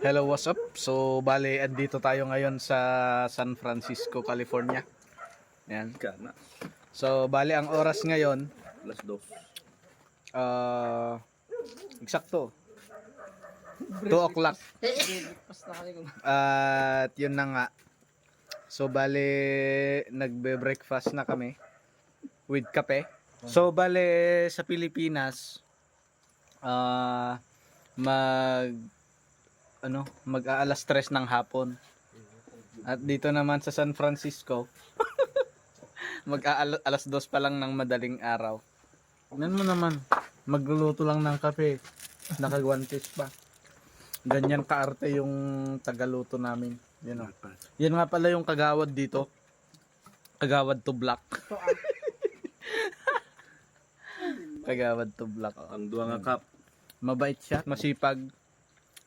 Hello, what's up? So, bale, andito tayo ngayon sa San Francisco, California. Yan. Kana. So, bale, ang oras ngayon, Alas 2. eksakto, 2 o'clock. At yun na nga. So, bale, nagbe-breakfast na kami with kape. So, bale, sa Pilipinas, mag-aalas 3 ng hapon. At dito naman sa San Francisco, mag-aalas 2 pa lang ng madaling araw. Tignan mo naman, magluluto lang ng kape, nakagwantes pa. Ganyan kaarte yung tagaluto namin. Yan nga pala yung kagawad dito. Kagawad to black. Kagawad to black. Ang duwa nga cup. Mabait siya, masipag.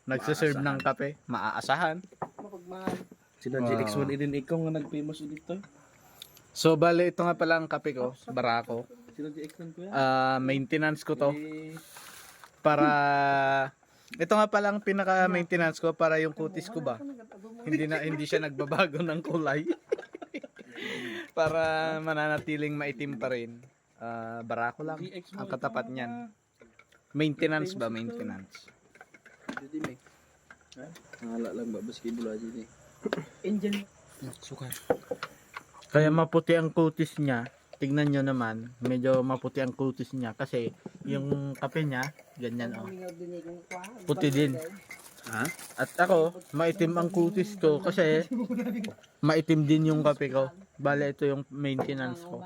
Nagsiserve ng kape, maaasahan. Sila GX1 din ikaw nga nag-famous dito. So bale, ito nga pala ang kape ko, Barako. Sila GX1 ko yan. Maintenance ko to. Para ito nga pala ang pinaka-maintenance ko para yung kutis ko ba. Hindi siya nagbabago ng kulay. Para mananatiling maitim pa rin. Barako lang ang katapat niyan. Maintenance ba, maintenance. Jadi may. Ha? Nangala lang ba baski bula dito. Engine. Sukar. Kaya maputi ang kutis niya. Tignan nyo naman, medyo maputi ang kutis niya kasi yung kape niya, ganyan oh. Puti din. Ha? At ako, maitim ang kutis ko kasi maitim din yung kape ko. Bale, ito yung maintenance ko.